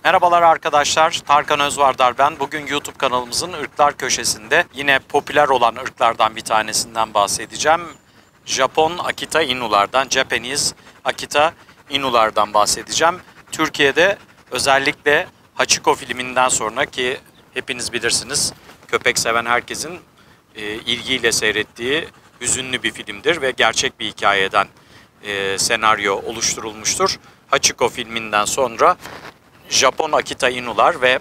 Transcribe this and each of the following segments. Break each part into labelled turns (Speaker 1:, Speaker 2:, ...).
Speaker 1: Merhabalar arkadaşlar, Tarkan Özvardar ben. Bugün YouTube kanalımızın ırklar köşesinde yine popüler olan ırklardan bir tanesinden bahsedeceğim. Japon Akita Inu'lardan, Japanese Akita Inu'lardan bahsedeceğim. Türkiye'de özellikle Hachiko filminden sonra ki hepiniz bilirsiniz, köpek seven herkesin ilgiyle seyrettiği hüzünlü bir filmdir ve gerçek bir hikayeden senaryo oluşturulmuştur. Hachiko filminden sonra Japon Akita Inu'lar ve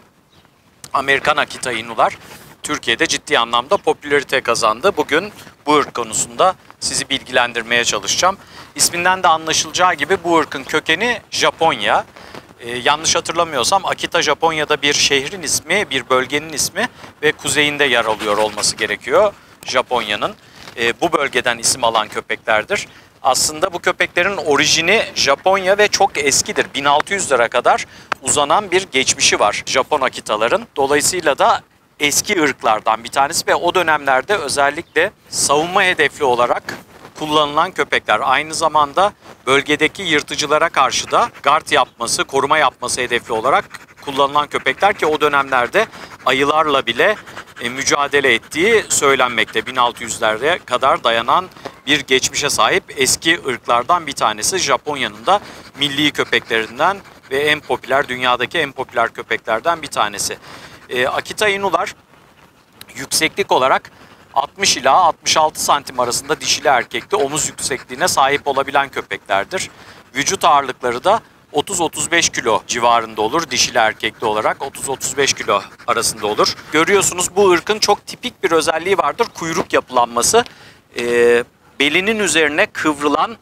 Speaker 1: Amerikan Akita Inu'lar Türkiye'de ciddi anlamda popülarite kazandı. Bugün bu ırk konusunda sizi bilgilendirmeye çalışacağım. İsminden de anlaşılacağı gibi bu ırkın kökeni Japonya. Yanlış hatırlamıyorsam Akita Japonya'da bir şehrin ismi, bir bölgenin ismi ve kuzeyinde yer alıyor olması gerekiyor Japonya'nın. Bu bölgeden isim alan köpeklerdir. Aslında bu köpeklerin orijini Japonya ve çok eskidir. 1600'lere kadar uzanan bir geçmişi var Japon Akitaların. Dolayısıyla da eski ırklardan bir tanesi ve o dönemlerde özellikle savunma hedefli olarak kullanılan köpekler. Aynı zamanda bölgedeki yırtıcılara karşı da gard yapması, koruma yapması hedefli olarak kullanılan köpekler ki o dönemlerde ayılarla bile mücadele ettiği söylenmekte. 1600'lere kadar dayanan bir geçmişe sahip eski ırklardan bir tanesi. Japonya'nın da milli köpeklerinden ve en popüler, dünyadaki en popüler köpeklerden bir tanesi. Akita Inu'lar yükseklik olarak 60 ila 66 santim arasında dişili erkekli omuz yüksekliğine sahip olabilen köpeklerdir. Vücut ağırlıkları da 30-35 kilo civarında olur. Dişili erkekli olarak 30-35 kilo arasında olur. Görüyorsunuz bu ırkın çok tipik bir özelliği vardır. Kuyruk yapılanması. Belinin üzerine kıvrılan,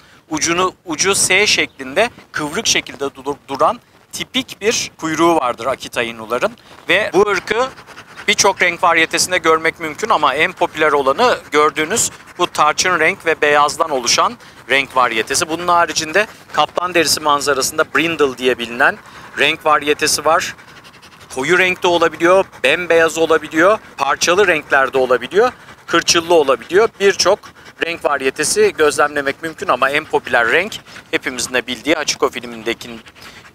Speaker 1: ucu S şeklinde kıvrık şekilde duran tipik bir kuyruğu vardır Akita Inu'ların. Ve bu ırkı birçok renk varyetesinde görmek mümkün ama en popüler olanı gördüğünüz bu tarçın renk ve beyazdan oluşan renk varyetesi. Bunun haricinde kaplan derisi manzarasında brindle diye bilinen renk varyetesi var. Koyu renkte olabiliyor, bembeyaz olabiliyor, parçalı renklerde olabiliyor, kırçıllı olabiliyor. Birçok renk varyetesi gözlemlemek mümkün ama en popüler renk hepimizin de bildiği Hachiko filmindeki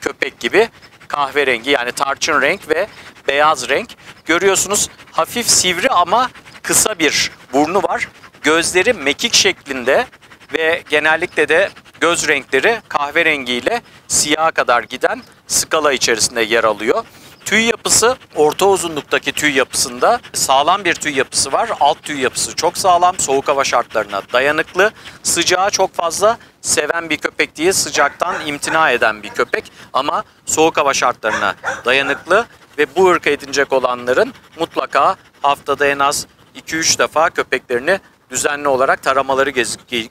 Speaker 1: köpek gibi kahverengi, yani tarçın renk ve beyaz renk. Görüyorsunuz hafif sivri ama kısa bir burnu var. Gözleri mekik şeklinde ve genellikle de göz renkleri kahverengi ile siyaha kadar giden skala içerisinde yer alıyor. Tüy yapısı, orta uzunluktaki tüy yapısında sağlam bir tüy yapısı var. Alt tüy yapısı çok sağlam, soğuk hava şartlarına dayanıklı, sıcağı çok fazla seven bir köpek değil, sıcaktan imtina eden bir köpek ama soğuk hava şartlarına dayanıklı ve bu ırka edinecek olanların mutlaka haftada en az 2-3 defa köpeklerini düzenli olarak taramaları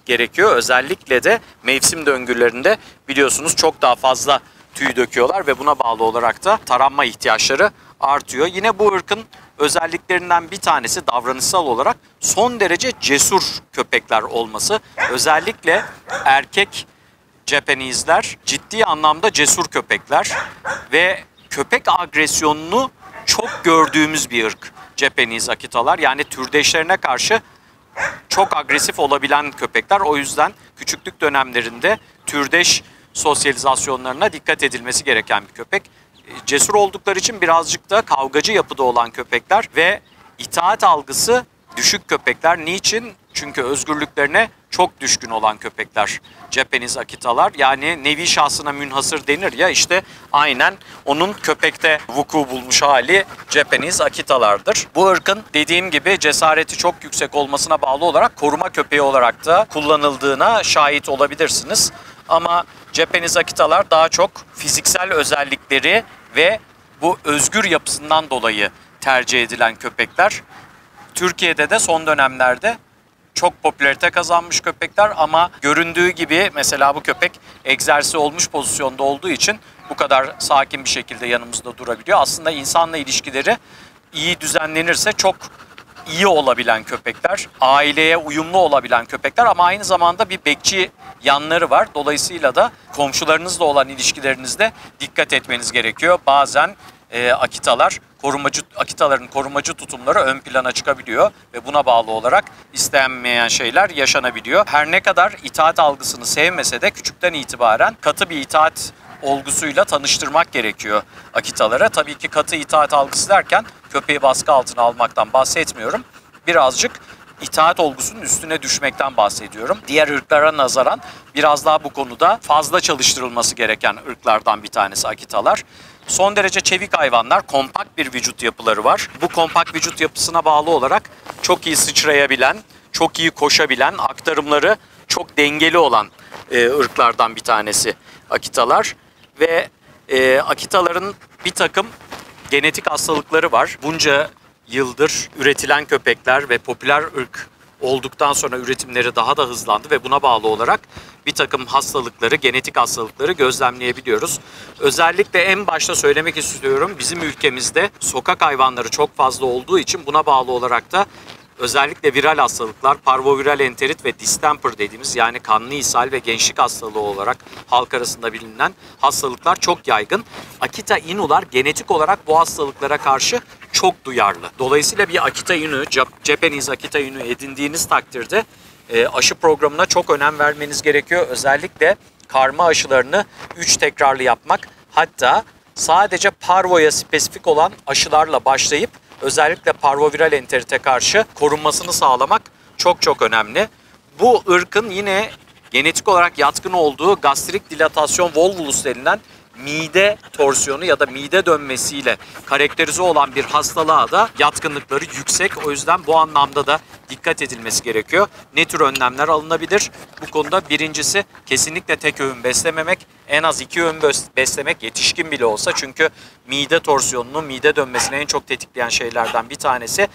Speaker 1: gerekiyor. Özellikle de mevsim döngülerinde biliyorsunuz çok daha fazla tüy döküyorlar ve buna bağlı olarak da taranma ihtiyaçları artıyor. Yine bu ırkın özelliklerinden bir tanesi davranışsal olarak son derece cesur köpekler olması. Özellikle erkek Japanese'ler ciddi anlamda cesur köpekler ve köpek agresyonunu çok gördüğümüz bir ırk Japanese Akitalar. Yani türdeşlerine karşı çok agresif olabilen köpekler. O yüzden küçüklük dönemlerinde türdeş sosyalizasyonlarına dikkat edilmesi gereken bir köpek. Cesur oldukları için birazcık da kavgacı yapıda olan köpekler ve itaat algısı düşük köpekler. Niçin? Çünkü özgürlüklerine çok düşkün olan köpekler Japanese Akitalar. Yani nevi şahsına münhasır denir ya, işte aynen onun köpekte vuku bulmuş hali Japanese Akitalardır. Bu ırkın dediğim gibi cesareti çok yüksek olmasına bağlı olarak koruma köpeği olarak da kullanıldığına şahit olabilirsiniz. Ama Japanese Akitalar daha çok fiziksel özellikleri ve bu özgür yapısından dolayı tercih edilen köpekler. Türkiye'de de son dönemlerde çok popülarite kazanmış köpekler ama göründüğü gibi mesela bu köpek egzersize olmuş pozisyonda olduğu için bu kadar sakin bir şekilde yanımızda durabiliyor. Aslında insanla ilişkileri iyi düzenlenirse çok iyi olabilen köpekler, aileye uyumlu olabilen köpekler ama aynı zamanda bir bekçi yanları var. Dolayısıyla da komşularınızla olan ilişkilerinizde dikkat etmeniz gerekiyor. Bazen Akitaların korumacı tutumları ön plana çıkabiliyor ve buna bağlı olarak istenmeyen şeyler yaşanabiliyor. Her ne kadar itaat algısını sevmese de küçükten itibaren katı bir itaat olgusuyla tanıştırmak gerekiyor Akitalara. Tabii ki katı itaat algısı derken köpeği baskı altına almaktan bahsetmiyorum. Birazcık itaat olgusunun üstüne düşmekten bahsediyorum. Diğer ırklara nazaran biraz daha bu konuda fazla çalıştırılması gereken ırklardan bir tanesi Akitalar. Son derece çevik hayvanlar, kompakt bir vücut yapıları var. Bu kompakt vücut yapısına bağlı olarak çok iyi sıçrayabilen, çok iyi koşabilen, aktarımları çok dengeli olan ırklardan bir tanesi Akitalar. Ve Akitaların bir takım genetik hastalıkları var. Bunca yıldır üretilen köpekler ve popüler ırk olduktan sonra üretimleri daha da hızlandı ve buna bağlı olarak bir takım hastalıkları, genetik hastalıkları gözlemleyebiliyoruz. Özellikle en başta söylemek istiyorum, bizim ülkemizde sokak hayvanları çok fazla olduğu için buna bağlı olarak da özellikle viral hastalıklar, parvoviral enterit ve distemper dediğimiz yani kanlı ishal ve gençlik hastalığı olarak halk arasında bilinen hastalıklar çok yaygın. Akita Inular genetik olarak bu hastalıklara karşı çok duyarlı. Dolayısıyla bir Akita Inu, Japanese Akita Inu edindiğiniz takdirde aşı programına çok önem vermeniz gerekiyor. Özellikle karma aşılarını 3 tekrarlı yapmak, hatta sadece parvoya spesifik olan aşılarla başlayıp özellikle parvoviral enterite karşı korunmasını sağlamak çok çok önemli. Bu ırkın yine genetik olarak yatkın olduğu gastrik dilatasyon volvulus denilen mide torsiyonu ya da mide dönmesiyle karakterize olan bir hastalığa da yatkınlıkları yüksek. O yüzden bu anlamda da dikkat edilmesi gerekiyor. Ne tür önlemler alınabilir? Bu konuda birincisi kesinlikle tek öğün beslememek. En az 2 öğün beslemek, yetişkin bile olsa, çünkü mide torsiyonunu, mide dönmesini en çok tetikleyen şeylerden bir tanesi.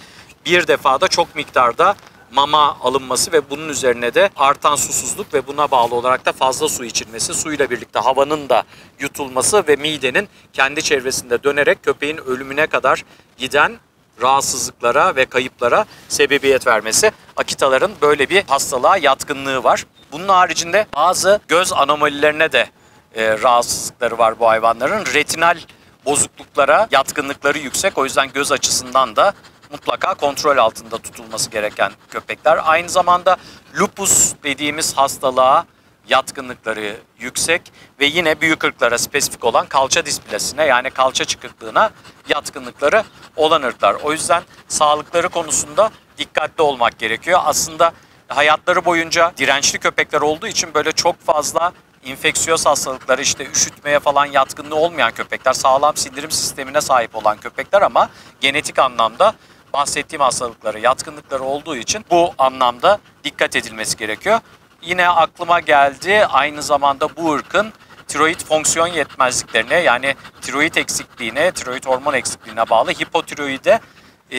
Speaker 1: Bir defada çok miktarda mama alınması ve bunun üzerine de artan susuzluk ve buna bağlı olarak da fazla su içilmesi, suyla birlikte havanın da yutulması ve midenin kendi çevresinde dönerek köpeğin ölümüne kadar giden rahatsızlıklara ve kayıplara sebebiyet vermesi. Akitaların böyle bir hastalığa yatkınlığı var. Bunun haricinde bazı göz anomalilerine de rahatsızlıkları var bu hayvanların. Retinal bozukluklara yatkınlıkları yüksek. O yüzden göz açısından da mutlaka kontrol altında tutulması gereken köpekler. Aynı zamanda lupus dediğimiz hastalığa yatkınlıkları yüksek ve yine büyük ırklara spesifik olan kalça displasine yani kalça çıkıklığına yatkınlıkları olan ırklar. O yüzden sağlıkları konusunda dikkatli olmak gerekiyor. Aslında hayatları boyunca dirençli köpekler olduğu için böyle çok fazla infeksiyöz hastalıkları, işte üşütmeye falan yatkınlığı olmayan köpekler, sağlam sindirim sistemine sahip olan köpekler ama genetik anlamda bahsettiğim hastalıklara yatkınlıkları olduğu için bu anlamda dikkat edilmesi gerekiyor. Yine aklıma geldi, aynı zamanda bu ırkın tiroid fonksiyon yetmezliklerine yani tiroid eksikliğine, tiroid hormon eksikliğine bağlı hipotiroide,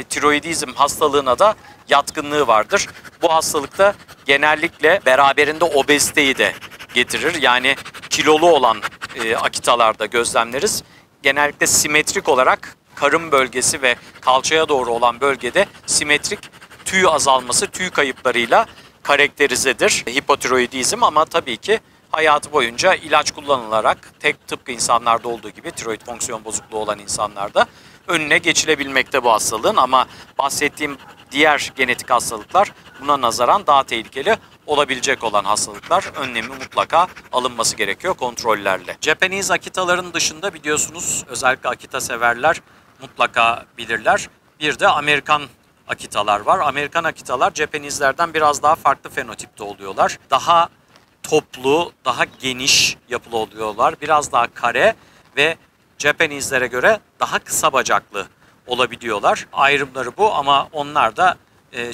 Speaker 1: tiroidizm hastalığına da yatkınlığı vardır. Bu hastalıkta genellikle beraberinde obeziteyi de getirir. Yani kilolu olan akitalarda gözlemleriz. Genellikle simetrik olarak karın bölgesi ve kalçaya doğru olan bölgede simetrik tüy azalması, tüy kayıplarıyla karakterizedir hipotiroidizm, ama tabii ki hayatı boyunca ilaç kullanılarak tıpkı insanlarda olduğu gibi tiroid fonksiyon bozukluğu olan insanlarda önüne geçilebilmekte bu hastalığın, ama bahsettiğim diğer genetik hastalıklar buna nazaran daha tehlikeli olabilecek olan hastalıklar. Önlemi mutlaka alınması gerekiyor kontrollerle. Japanese Akitaların dışında biliyorsunuz özellikle Akita severler mutlaka bilirler. Bir de Amerikan Akitalar var. Amerikan Akitalar Japanese'lerden biraz daha farklı fenotipte oluyorlar. Daha toplu, daha geniş yapılı oluyorlar. Biraz daha kare ve Japanese'lere göre daha kısa bacaklı olabiliyorlar. Ayrımları bu, ama onlar da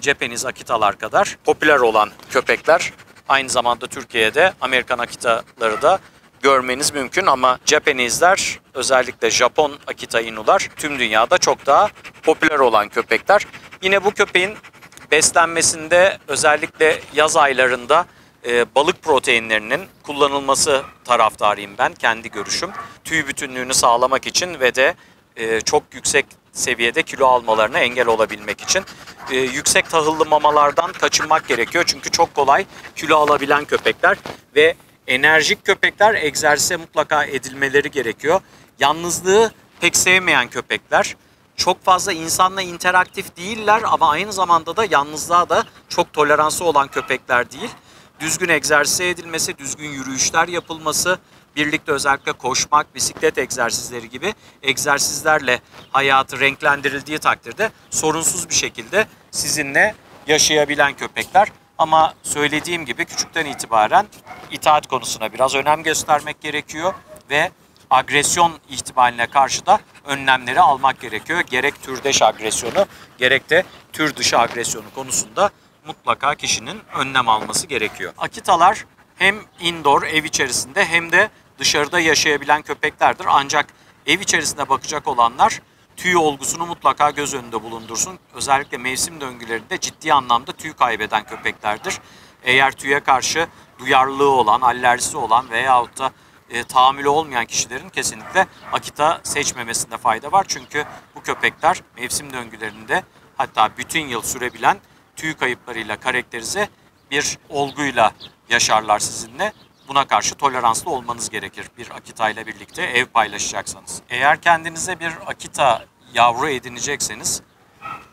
Speaker 1: Japanese Akitalar kadar popüler olan köpekler. Aynı zamanda Türkiye'de Amerikan Akitaları da görmeniz mümkün, ama Japanese'ler, özellikle Japon Akita Inu'lar tüm dünyada çok daha popüler olan köpekler. Yine bu köpeğin beslenmesinde özellikle yaz aylarında balık proteinlerinin kullanılması taraftarıyım ben, kendi görüşüm. Tüy bütünlüğünü sağlamak için ve de çok yüksek seviyede kilo almalarına engel olabilmek için. Yüksek tahıllı mamalardan kaçınmak gerekiyor. Çünkü çok kolay kilo alabilen köpekler ve enerjik köpekler, egzersize mutlaka edilmeleri gerekiyor. Yalnızlığı pek sevmeyen köpekler, çok fazla insanla interaktif değiller ama aynı zamanda da yalnızlığa da çok toleransı olan köpekler değil. Düzgün egzersize edilmesi, düzgün yürüyüşler yapılması, birlikte özellikle koşmak, bisiklet egzersizleri gibi egzersizlerle hayatı renklendirildiği takdirde sorunsuz bir şekilde sizinle yaşayabilen köpekler. Ama söylediğim gibi küçükten itibaren itaat konusuna biraz önem göstermek gerekiyor ve agresyon ihtimaline karşı da önlemleri almak gerekiyor. Gerek türdeş agresyonu gerek de tür dışı agresyonu konusunda mutlaka kişinin önlem alması gerekiyor. Akitalar hem indoor ev içerisinde hem de dışarıda yaşayabilen köpeklerdir. Ancak ev içerisinde bakacak olanlar tüy olgusunu mutlaka göz önünde bulundursun. Özellikle mevsim döngülerinde ciddi anlamda tüy kaybeden köpeklerdir. Eğer tüye karşı duyarlılığı olan, alerjisi olan veyahut da tahammülü olmayan kişilerin kesinlikle Akita seçmemesinde fayda var. Çünkü bu köpekler mevsim döngülerinde hatta bütün yıl sürebilen tüy kayıplarıyla karakterize bir olguyla yaşarlar sizinle. Buna karşı toleranslı olmanız gerekir bir Akita ile birlikte ev paylaşacaksanız. Eğer kendinize bir Akita yavru edinecekseniz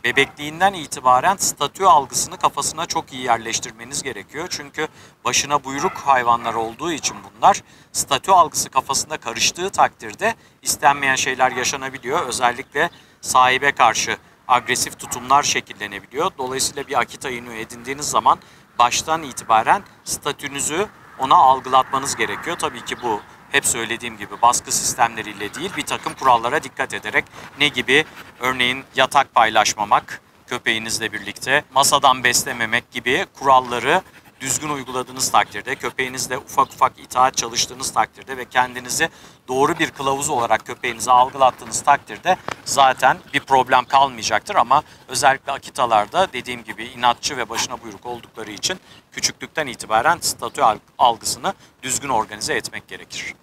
Speaker 1: bebekliğinden itibaren statü algısını kafasına çok iyi yerleştirmeniz gerekiyor. Çünkü başına buyruk hayvanlar olduğu için bunlar statü algısı kafasında karıştığı takdirde istenmeyen şeyler yaşanabiliyor. Özellikle sahibe karşı agresif tutumlar şekillenebiliyor. Dolayısıyla bir Akita Inu edindiğiniz zaman baştan itibaren statünüzü ona algılatmanız gerekiyor. Tabii ki bu hep söylediğim gibi baskı sistemleriyle değil bir takım kurallara dikkat ederek ne gibi örneğin yatak paylaşmamak köpeğinizle birlikte masadan beslememek gibi kuralları düzgün uyguladığınız takdirde köpeğinizle ufak ufak itaat çalıştığınız takdirde ve kendinizi doğru bir kılavuz olarak köpeğinize algılattığınız takdirde zaten bir problem kalmayacaktır. Ama özellikle Akitalarda dediğim gibi inatçı ve başına buyruk oldukları için küçüklükten itibaren statü algısını düzgün organize etmek gerekir.